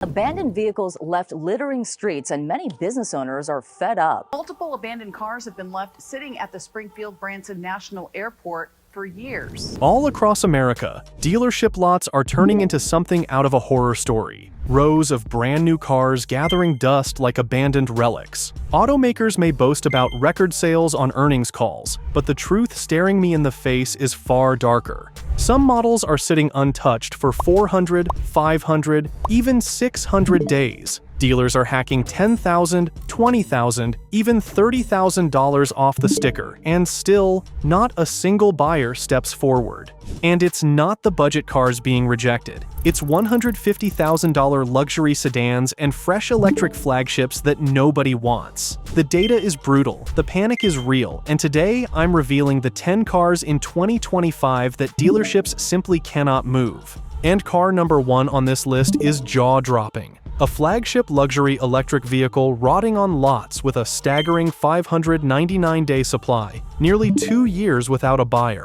Abandoned vehicles left littering streets, and many business owners are fed up. Multiple abandoned cars have been left sitting at the Springfield-Branson National Airport for years. All across America, dealership lots are turning into something out of a horror story. Rows of brand new cars gathering dust like abandoned relics. Automakers may boast about record sales on earnings calls, but the truth staring me in the face is far darker. Some models are sitting untouched for 400, 500, even 600 days. Dealers are hacking $10,000, $20,000, even $30,000 off the sticker, and still, not a single buyer steps forward. And it's not the budget cars being rejected. It's $150,000 luxury sedans and fresh electric flagships that nobody wants. The data is brutal, the panic is real, and today I'm revealing the 10 cars in 2025 that dealerships simply cannot move. And car number 1 on this list is jaw-dropping. A flagship luxury electric vehicle rotting on lots with a staggering 599-day supply, nearly 2 years without a buyer.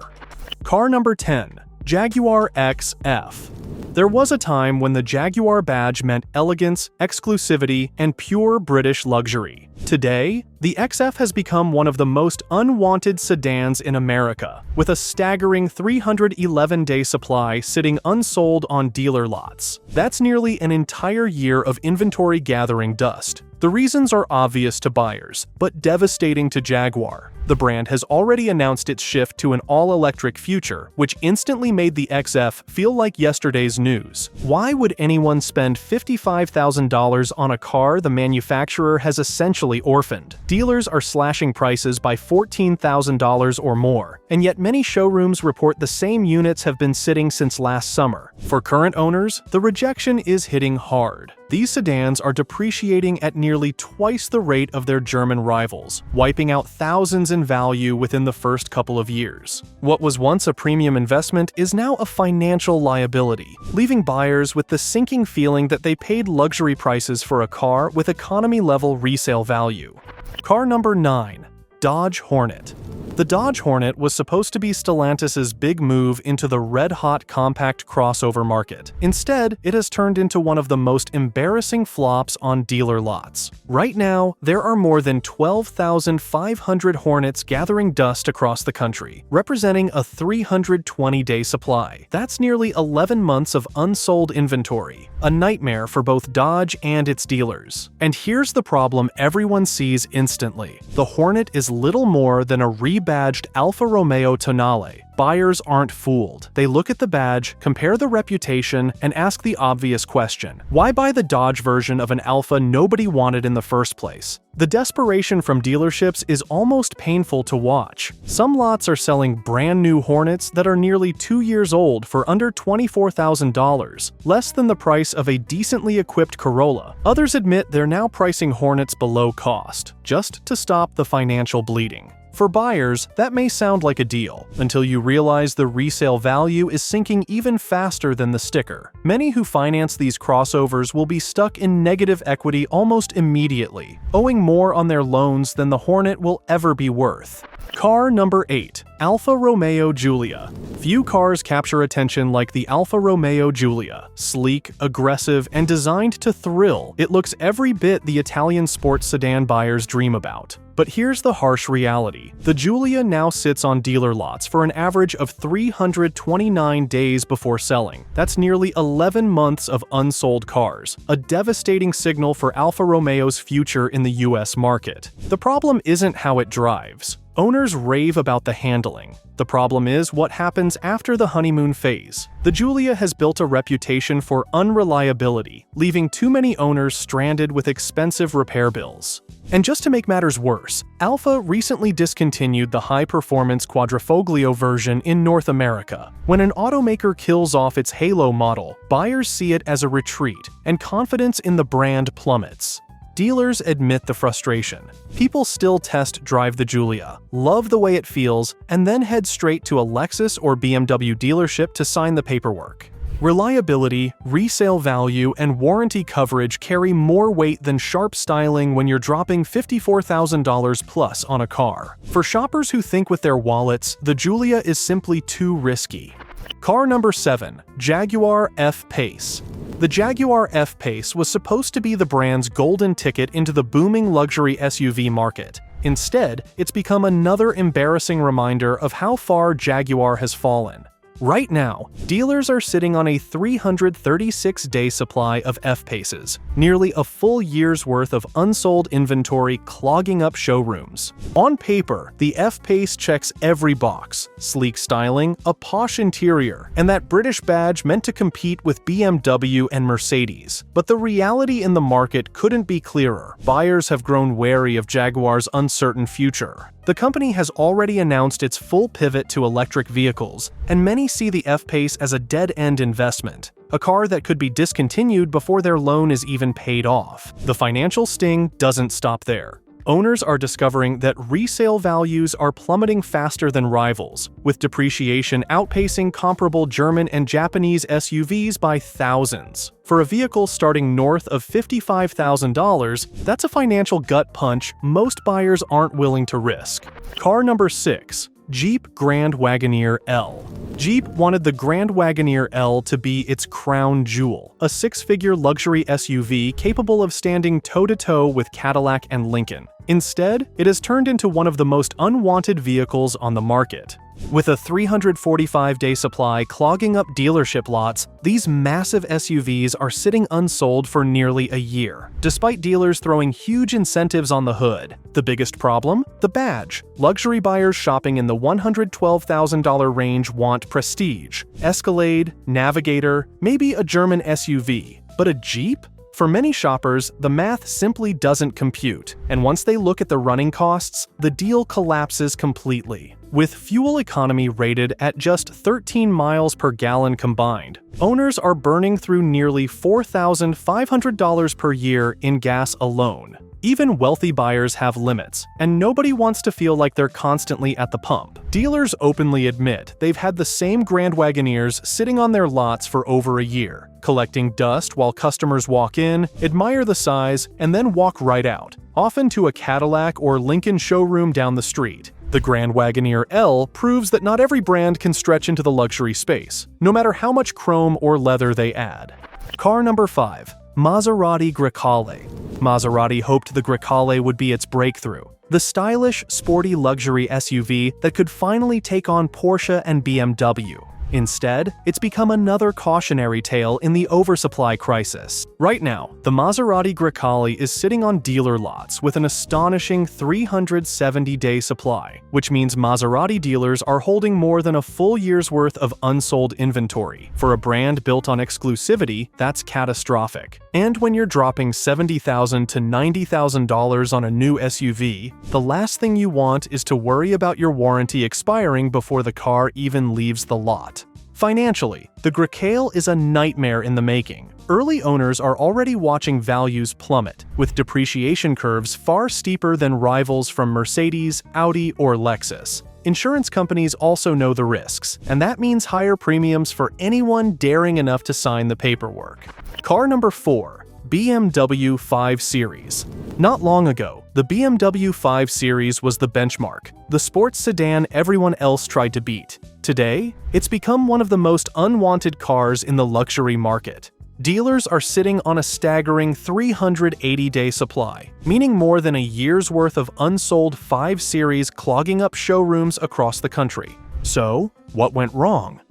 Car number 10, Jaguar XF. There was a time when the Jaguar badge meant elegance, exclusivity, and pure British luxury. Today, the XF has become one of the most unwanted sedans in America, with a staggering 311-day supply sitting unsold on dealer lots. That's nearly an entire year of inventory gathering dust. The reasons are obvious to buyers, but devastating to Jaguar. The brand has already announced its shift to an all-electric future, which instantly made the XF feel like yesterday's news. Why would anyone spend $55,000 on a car the manufacturer has essentially orphaned? Dealers are slashing prices by $14,000 or more, and yet many showrooms report the same units have been sitting since last summer. For current owners, the rejection is hitting hard. These sedans are depreciating at nearly twice the rate of their German rivals, wiping out thousands in value within the first couple of years. What was once a premium investment is now a financial liability, leaving buyers with the sinking feeling that they paid luxury prices for a car with economy-level resale value. Car number 9, Dodge Hornet. The Dodge Hornet was supposed to be Stellantis's big move into the red-hot compact crossover market. Instead, it has turned into one of the most embarrassing flops on dealer lots. Right now, there are more than 12,500 Hornets gathering dust across the country, representing a 320-day supply. That's nearly 11 months of unsold inventory, a nightmare for both Dodge and its dealers. And here's the problem everyone sees instantly. The Hornet is little more than a rebadged Alfa Romeo Tonale. Buyers aren't fooled. They look at the badge, compare the reputation, and ask the obvious question: why buy the Dodge version of an Alfa nobody wanted in the first place? The desperation from dealerships is almost painful to watch. Some lots are selling brand new Hornets that are nearly 2 years old for under $24,000, less than the price of a decently equipped Corolla. Others admit they're now pricing Hornets below cost, just to stop the financial bleeding. For buyers, that may sound like a deal, until you realize the resale value is sinking even faster than the sticker. Many who finance these crossovers will be stuck in negative equity almost immediately, owing more on their loans than the Hornet will ever be worth. Car number 8, Alfa Romeo Giulia. Few cars capture attention like the Alfa Romeo Giulia. Sleek, aggressive, and designed to thrill, it looks every bit the Italian sports sedan buyers dream about. But here's the harsh reality. The Giulia now sits on dealer lots for an average of 329 days before selling. That's nearly 11 months of unsold cars, a devastating signal for Alfa Romeo's future in the US market. The problem isn't how it drives. Owners rave about the handling. The problem is what happens after the honeymoon phase. The Giulia has built a reputation for unreliability, leaving too many owners stranded with expensive repair bills. And just to make matters worse, Alfa recently discontinued the high-performance Quadrifoglio version in North America. When an automaker kills off its Halo model, buyers see it as a retreat, and confidence in the brand plummets. Dealers admit the frustration. People still test drive the Giulia, love the way it feels, and then head straight to a Lexus or BMW dealership to sign the paperwork. Reliability, resale value, and warranty coverage carry more weight than sharp styling when you're dropping $54,000 plus on a car. For shoppers who think with their wallets, the Giulia is simply too risky. Car number 7, Jaguar F-Pace. The Jaguar F-Pace was supposed to be the brand's golden ticket into the booming luxury SUV market. Instead, it's become another embarrassing reminder of how far Jaguar has fallen. Right now, dealers are sitting on a 336-day supply of F-Paces, nearly a full year's worth of unsold inventory clogging up showrooms. On paper, the F-Pace checks every box: sleek styling, a posh interior, and that British badge meant to compete with BMW and Mercedes. But the reality in the market couldn't be clearer. Buyers have grown wary of Jaguar's uncertain future. The company has already announced its full pivot to electric vehicles, and many see the F-Pace as a dead-end investment, a car that could be discontinued before their loan is even paid off. The financial sting doesn't stop there. Owners are discovering that resale values are plummeting faster than rivals, with depreciation outpacing comparable German and Japanese SUVs by thousands. For a vehicle starting north of $55,000, that's a financial gut punch most buyers aren't willing to risk. Car number 6. Jeep Grand Wagoneer L. Jeep wanted the Grand Wagoneer L to be its crown jewel, a six-figure luxury SUV capable of standing toe-to-toe with Cadillac and Lincoln. Instead, it has turned into one of the most unwanted vehicles on the market. With a 345-day supply clogging up dealership lots, these massive SUVs are sitting unsold for nearly a year, despite dealers throwing huge incentives on the hood. The biggest problem? The badge. Luxury buyers shopping in the $112,000 range want prestige, Escalade, Navigator, maybe a German SUV. But a Jeep? For many shoppers, the math simply doesn't compute, and once they look at the running costs, the deal collapses completely. With fuel economy rated at just 13 miles per gallon combined, owners are burning through nearly $4,500 per year in gas alone. Even wealthy buyers have limits, and nobody wants to feel like they're constantly at the pump. Dealers openly admit they've had the same Grand Wagoneers sitting on their lots for over a year, collecting dust while customers walk in, admire the size, and then walk right out, often to a Cadillac or Lincoln showroom down the street. The Grand Wagoneer L proves that not every brand can stretch into the luxury space, no matter how much chrome or leather they add. Car number 5. Maserati Grecale. Maserati hoped the Grecale would be its breakthrough, the stylish, sporty luxury SUV that could finally take on Porsche and BMW. Instead, it's become another cautionary tale in the oversupply crisis. Right now, the Maserati Grecale is sitting on dealer lots with an astonishing 370-day supply, which means Maserati dealers are holding more than a full year's worth of unsold inventory. For a brand built on exclusivity, that's catastrophic. And when you're dropping $70,000 to $90,000 on a new SUV, the last thing you want is to worry about your warranty expiring before the car even leaves the lot. Financially, the Grecale is a nightmare in the making. Early owners are already watching values plummet, with depreciation curves far steeper than rivals from Mercedes, Audi, or Lexus. Insurance companies also know the risks, and that means higher premiums for anyone daring enough to sign the paperwork. Car number 4. BMW 5 Series. Not long ago, the BMW 5 Series was the benchmark, the sports sedan everyone else tried to beat. Today, it's become one of the most unwanted cars in the luxury market. Dealers are sitting on a staggering 380-day supply, meaning more than a year's worth of unsold 5 Series clogging up showrooms across the country. So, what went wrong?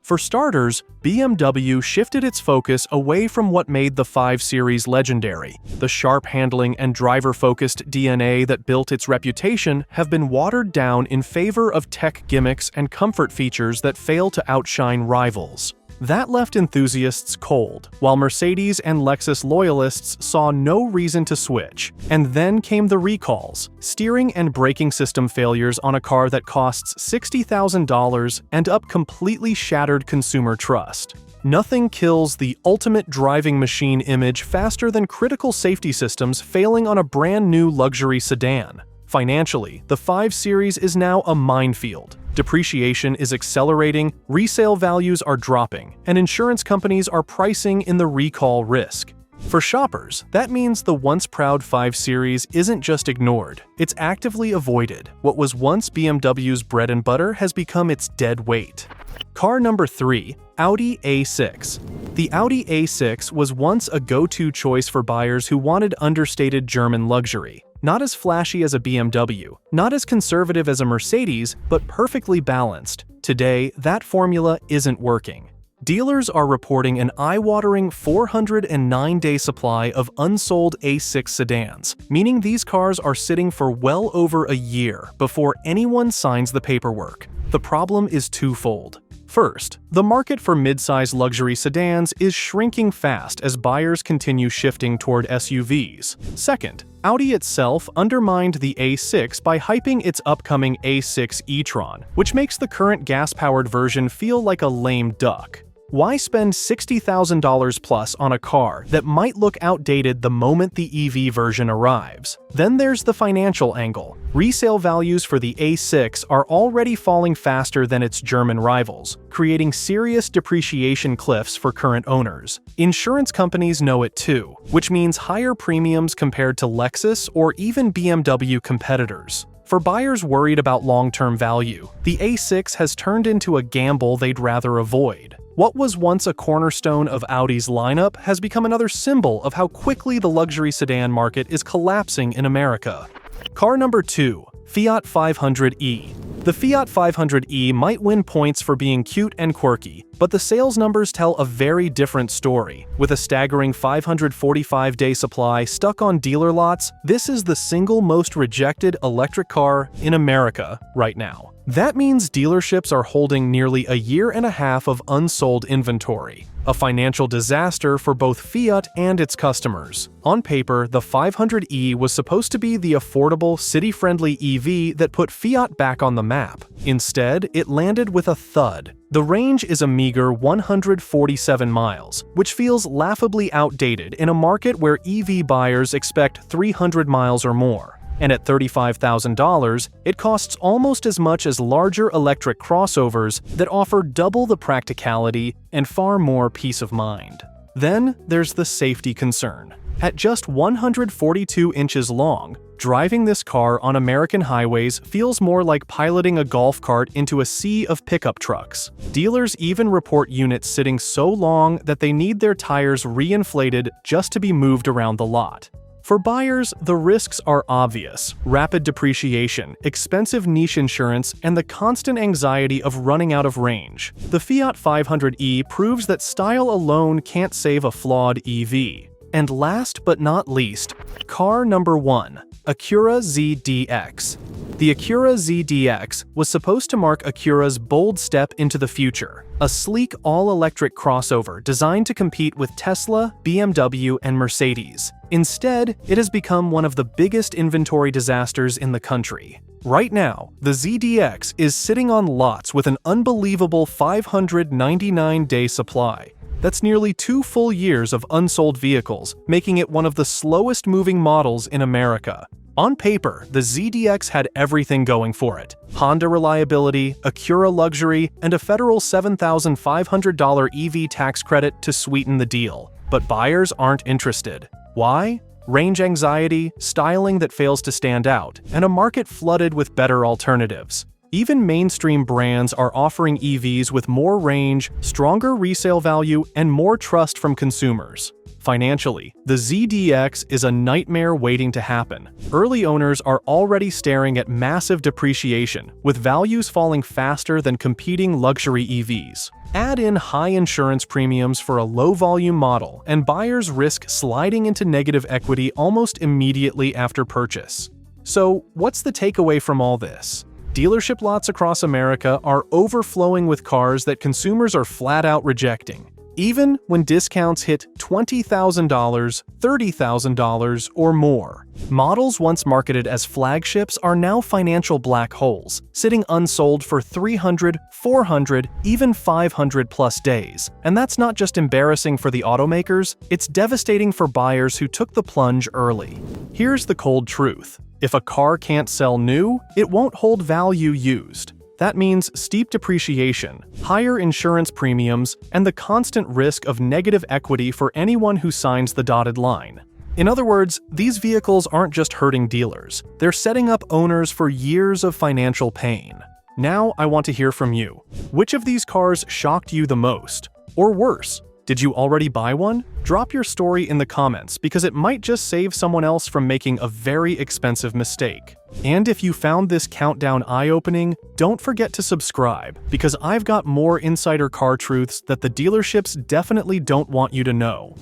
For starters, BMW shifted its focus away from what made the 5 Series legendary. The sharp handling and driver-focused DNA that built its reputation have been watered down in favor of tech gimmicks and comfort features that fail to outshine rivals. That left enthusiasts cold, while Mercedes and Lexus loyalists saw no reason to switch. And then came the recalls, steering and braking system failures on a car that costs $60,000 and completely shattered consumer trust. Nothing kills the ultimate driving machine image faster than critical safety systems failing on a brand new luxury sedan. Financially, the 5 Series is now a minefield. Depreciation is accelerating, resale values are dropping, and insurance companies are pricing in the recall risk. For shoppers, that means the once proud 5 Series isn't just ignored, it's actively avoided. What was once BMW's bread and butter has become its dead weight. Car number 3. Audi A6. The Audi A6 was once a go-to choice for buyers who wanted understated German luxury. Not as flashy as a BMW, not as conservative as a Mercedes, but perfectly balanced. Today, that formula isn't working. Dealers are reporting an eye-watering 409-day supply of unsold A6 sedans, meaning these cars are sitting for well over a year before anyone signs the paperwork. The problem is twofold. First, the market for mid-size luxury sedans is shrinking fast as buyers continue shifting toward SUVs. Second, Audi itself undermined the A6 by hyping its upcoming A6 e-tron, which makes the current gas-powered version feel like a lame duck. Why spend $60,000 plus on a car that might look outdated the moment the EV version arrives? Then there's the financial angle. Resale values for the A6 are already falling faster than its German rivals, creating serious depreciation cliffs for current owners. Insurance companies know it too, which means higher premiums compared to Lexus or even BMW competitors. For buyers worried about long-term value, the A6 has turned into a gamble they'd rather avoid. What was once a cornerstone of Audi's lineup has become another symbol of how quickly the luxury sedan market is collapsing in America. Car number 2. Fiat 500e. The Fiat 500e might win points for being cute and quirky, but the sales numbers tell a very different story. With a staggering 545-day supply stuck on dealer lots, this is the single most rejected electric car in America right now. That means dealerships are holding nearly a year and a half of unsold inventory, a financial disaster for both Fiat and its customers. On paper, the 500e was supposed to be the affordable, city-friendly EV that put Fiat back on the map. Instead, it landed with a thud. The range is a meager 147 miles, which feels laughably outdated in a market where EV buyers expect 300 miles or more. And at $35,000, it costs almost as much as larger electric crossovers that offer double the practicality and far more peace of mind. Then there's the safety concern. At just 142 inches long, driving this car on American highways feels more like piloting a golf cart into a sea of pickup trucks. Dealers even report units sitting so long that they need their tires reinflated just to be moved around the lot. For buyers, the risks are obvious: rapid depreciation, expensive niche insurance, and the constant anxiety of running out of range. The Fiat 500e proves that style alone can't save a flawed EV. And last but not least, car number 1, Acura ZDX. The Acura ZDX was supposed to mark Acura's bold step into the future, a sleek all-electric crossover designed to compete with Tesla, BMW, and Mercedes. Instead, it has become one of the biggest inventory disasters in the country. Right now, the ZDX is sitting on lots with an unbelievable 599-day supply. That's nearly 2 full years of unsold vehicles, making it one of the slowest moving models in America. On paper, the ZDX had everything going for it: Honda reliability, Acura luxury, and a federal $7,500 EV tax credit to sweeten the deal. But buyers aren't interested. Why? Range anxiety, styling that fails to stand out, and a market flooded with better alternatives. Even mainstream brands are offering EVs with more range, stronger resale value, and more trust from consumers. Financially, the ZDX is a nightmare waiting to happen. Early owners are already staring at massive depreciation, with values falling faster than competing luxury EVs. Add in high insurance premiums for a low-volume model, and buyers risk sliding into negative equity almost immediately after purchase. So, what's the takeaway from all this? Dealership lots across America are overflowing with cars that consumers are flat-out rejecting, even when discounts hit $20,000, $30,000, or more. Models once marketed as flagships are now financial black holes, sitting unsold for 300, 400, even 500 plus days. And that's not just embarrassing for the automakers, it's devastating for buyers who took the plunge early. Here's the cold truth: if a car can't sell new, it won't hold value used. That means steep depreciation, higher insurance premiums, and the constant risk of negative equity for anyone who signs the dotted line. In other words, these vehicles aren't just hurting dealers, they're setting up owners for years of financial pain. Now I want to hear from you. Which of these cars shocked you the most? Or worse, did you already buy one? Drop your story in the comments because it might just save someone else from making a very expensive mistake. And if you found this countdown eye-opening, don't forget to subscribe because I've got more insider car truths that the dealerships definitely don't want you to know.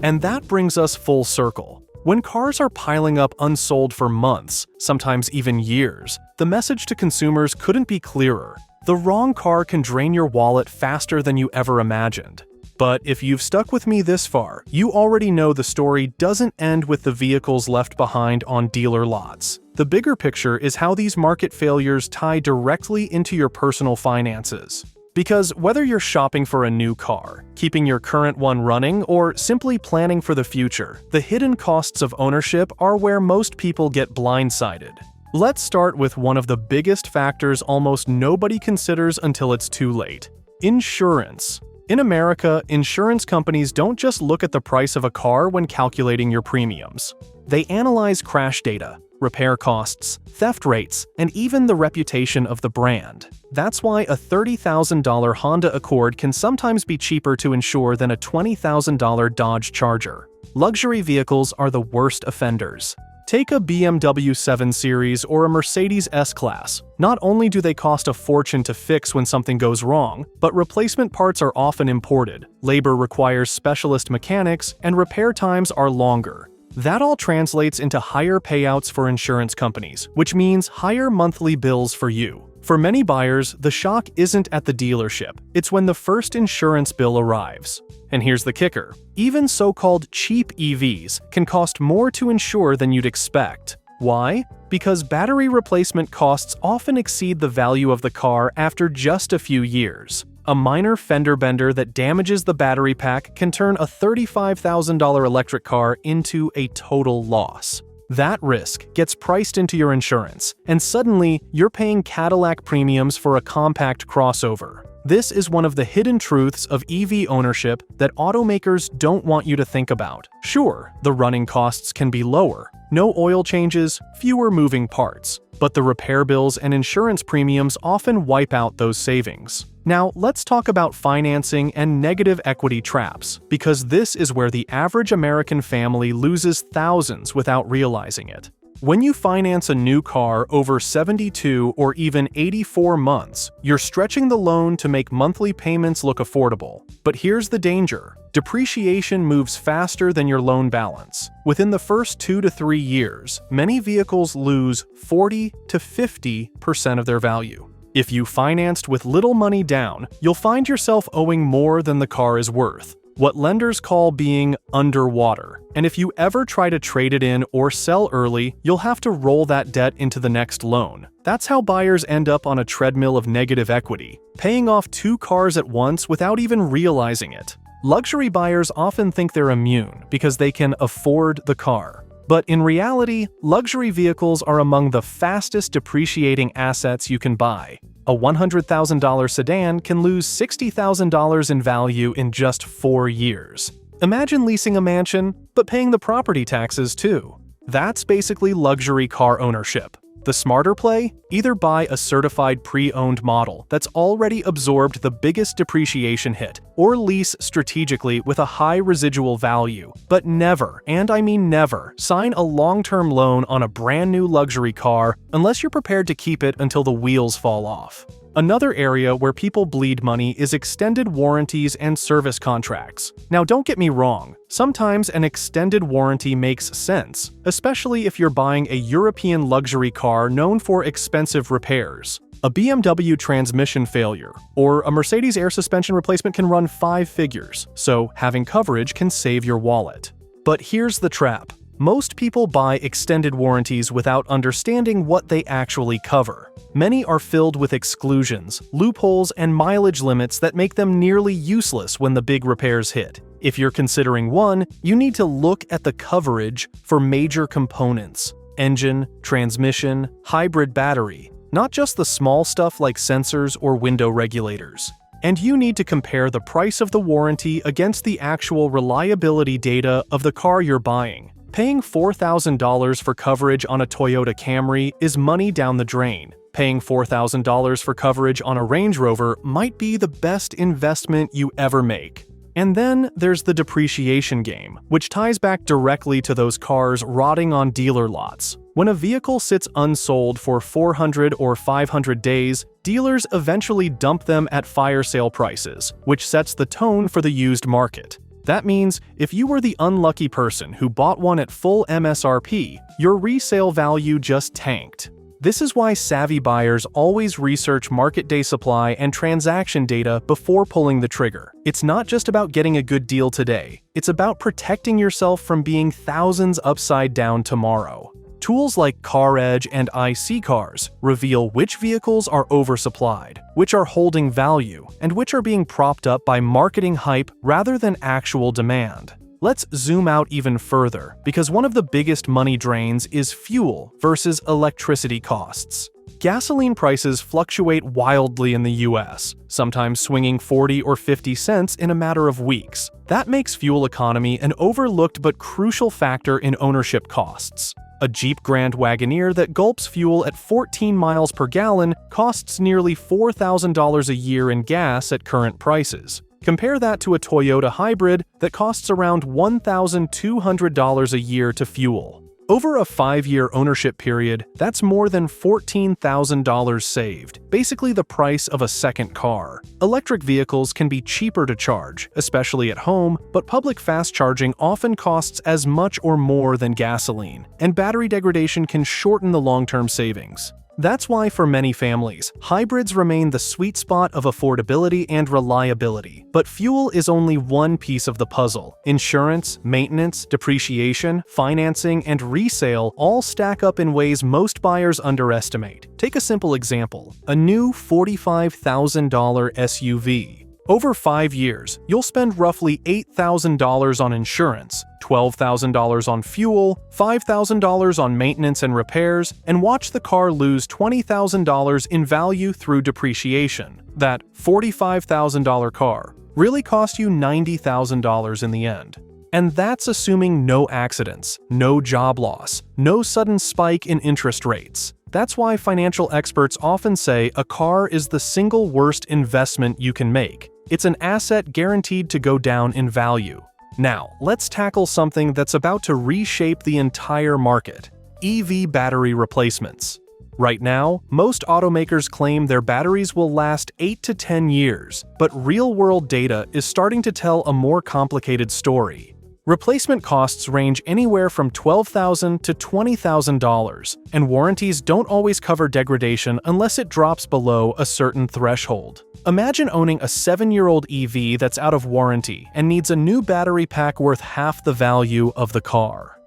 And that brings us full circle. When cars are piling up unsold for months, sometimes even years, the message to consumers couldn't be clearer. The wrong car can drain your wallet faster than you ever imagined. But if you've stuck with me this far, you already know the story doesn't end with the vehicles left behind on dealer lots. The bigger picture is how these market failures tie directly into your personal finances. Because whether you're shopping for a new car, keeping your current one running, or simply planning for the future, the hidden costs of ownership are where most people get blindsided. Let's start with one of the biggest factors almost nobody considers until it's too late: insurance. In America, insurance companies don't just look at the price of a car when calculating your premiums. They analyze crash data, repair costs, theft rates, and even the reputation of the brand. That's why a $30,000 Honda Accord can sometimes be cheaper to insure than a $20,000 Dodge Charger. Luxury vehicles are the worst offenders. Take a BMW 7 Series or a Mercedes S-Class. Not only do they cost a fortune to fix when something goes wrong, but replacement parts are often imported, labor requires specialist mechanics, and repair times are longer. That all translates into higher payouts for insurance companies, which means higher monthly bills for you. For many buyers, the shock isn't at the dealership, it's when the first insurance bill arrives. And here's the kicker: even so-called cheap EVs can cost more to insure than you'd expect. Why? Because battery replacement costs often exceed the value of the car after just a few years. A minor fender bender that damages the battery pack can turn a $35,000 electric car into a total loss. That risk gets priced into your insurance, and suddenly you're paying Cadillac premiums for a compact crossover. This is one of the hidden truths of EV ownership that automakers don't want you to think about. Sure, the running costs can be lower, no oil changes, fewer moving parts, but the repair bills and insurance premiums often wipe out those savings. Now, let's talk about financing and negative equity traps, because this is where the average American family loses thousands without realizing it. When you finance a new car over 72 or even 84 months, you're stretching the loan to make monthly payments look affordable. But here's the danger: depreciation moves faster than your loan balance. Within the first 2 to 3 years, many vehicles lose 40 to 50% of their value. If you financed with little money down, you'll find yourself owing more than the car is worth, what lenders call being underwater. And if you ever try to trade it in or sell early, you'll have to roll that debt into the next loan. That's how buyers end up on a treadmill of negative equity, paying off 2 cars at once without even realizing it. Luxury buyers often think they're immune because they can afford the car. But in reality, luxury vehicles are among the fastest depreciating assets you can buy. A $100,000 sedan can lose $60,000 in value in just 4 years. Imagine leasing a mansion, but paying the property taxes too. That's basically luxury car ownership. The smarter play? Either buy a certified pre-owned model that's already absorbed the biggest depreciation hit, or lease strategically with a high residual value. But never, and I mean never, sign a long-term loan on a brand new luxury car unless you're prepared to keep it until the wheels fall off. Another area where people bleed money is extended warranties and service contracts. Now, don't get me wrong, sometimes an extended warranty makes sense, especially if you're buying a European luxury car known for expensive repairs. A BMW transmission failure or a Mercedes air suspension replacement can run 5 figures, so having coverage can save your wallet. But here's the trap. Most people buy extended warranties without understanding what they actually cover. Many are filled with exclusions, loopholes, and mileage limits that make them nearly useless when the big repairs hit. If you're considering one, you need to look at the coverage for major components: engine, transmission, hybrid battery, not just the small stuff like sensors or window regulators. And you need to compare the price of the warranty against the actual reliability data of the car you're buying. Paying $4,000 for coverage on a Toyota Camry is money down the drain. Paying $4,000 for coverage on a Range Rover might be the best investment you ever make. And then there's the depreciation game, which ties back directly to those cars rotting on dealer lots. When a vehicle sits unsold for 400 or 500 days, dealers eventually dump them at fire sale prices, which sets the tone for the used market. That means if you were the unlucky person who bought one at full MSRP, your resale value just tanked. This is why savvy buyers always research market day supply and transaction data before pulling the trigger. It's not just about getting a good deal today, it's about protecting yourself from being thousands upside down tomorrow. Tools like CarEdge and iSeeCars reveal which vehicles are oversupplied, which are holding value, and which are being propped up by marketing hype rather than actual demand. Let's zoom out even further, because one of the biggest money drains is fuel versus electricity costs. Gasoline prices fluctuate wildly in the US, sometimes swinging 40 or 50 cents in a matter of weeks. That makes fuel economy an overlooked but crucial factor in ownership costs. A Jeep Grand Wagoneer that gulps fuel at 14 miles per gallon costs nearly $4,000 a year in gas at current prices. Compare that to a Toyota hybrid that costs around $1,200 a year to fuel. Over a 5-year ownership period, that's more than $14,000 saved, basically the price of a second car. Electric vehicles can be cheaper to charge, especially at home, but public fast charging often costs as much or more than gasoline, and battery degradation can shorten the long-term savings. That's why for many families, hybrids remain the sweet spot of affordability and reliability. But fuel is only one piece of the puzzle. Insurance, maintenance, depreciation, financing, and resale all stack up in ways most buyers underestimate. Take a simple example: a new $45,000 SUV. Over 5 years, you'll spend roughly $8,000 on insurance, $12,000 on fuel, $5,000 on maintenance and repairs, and watch the car lose $20,000 in value through depreciation. That $45,000 car really cost you $90,000 in the end. And that's assuming no accidents, no job loss, no sudden spike in interest rates. That's why financial experts often say a car is the single worst investment you can make. It's an asset guaranteed to go down in value. Now, let's tackle something that's about to reshape the entire market: EV battery replacements. Right now, most automakers claim their batteries will last 8 to 10 years, but real-world data is starting to tell a more complicated story. Replacement costs range anywhere from $12,000 to $20,000, and warranties don't always cover degradation unless it drops below a certain threshold. Imagine owning a 7-year-old EV that's out of warranty and needs a new battery pack worth half the value of the car.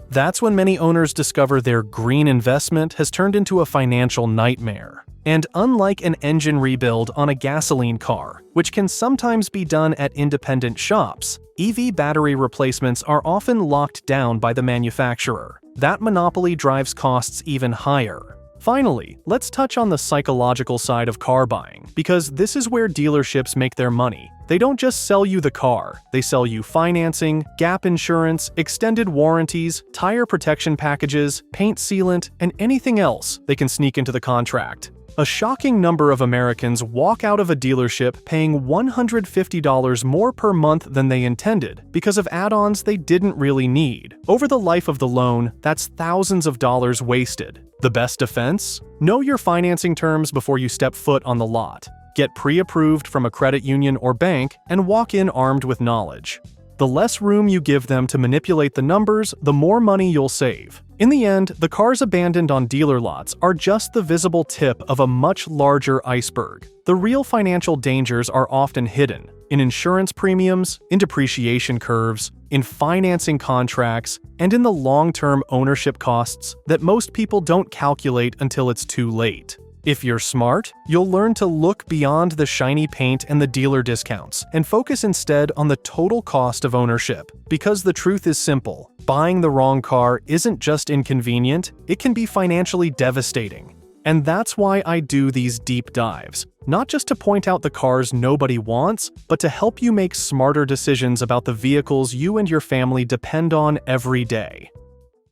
That's when many owners discover their green investment has turned into a financial nightmare. And unlike an engine rebuild on a gasoline car, which can sometimes be done at independent shops, EV battery replacements are often locked down by the manufacturer. That monopoly drives costs even higher. Finally, let's touch on the psychological side of car buying, because this is where dealerships make their money. They don't just sell you the car, they sell you financing, gap insurance, extended warranties, tire protection packages, paint sealant, and anything else they can sneak into the contract. A shocking number of Americans walk out of a dealership paying $150 more per month than they intended because of add-ons they didn't really need. Over the life of the loan, that's thousands of dollars wasted. The best defense? Know your financing terms before you step foot on the lot. Get pre-approved from a credit union or bank, and walk in armed with knowledge. The less room you give them to manipulate the numbers, the more money you'll save. In the end, the cars abandoned on dealer lots are just the visible tip of a much larger iceberg. The real financial dangers are often hidden in insurance premiums, in depreciation curves, in financing contracts, and in the long-term ownership costs that most people don't calculate until it's too late. If you're smart, you'll learn to look beyond the shiny paint and the dealer discounts and focus instead on the total cost of ownership. Because the truth is simple: buying the wrong car isn't just inconvenient, it can be financially devastating. And that's why I do these deep dives. Not just to point out the cars nobody wants, but to help you make smarter decisions about the vehicles you and your family depend on every day.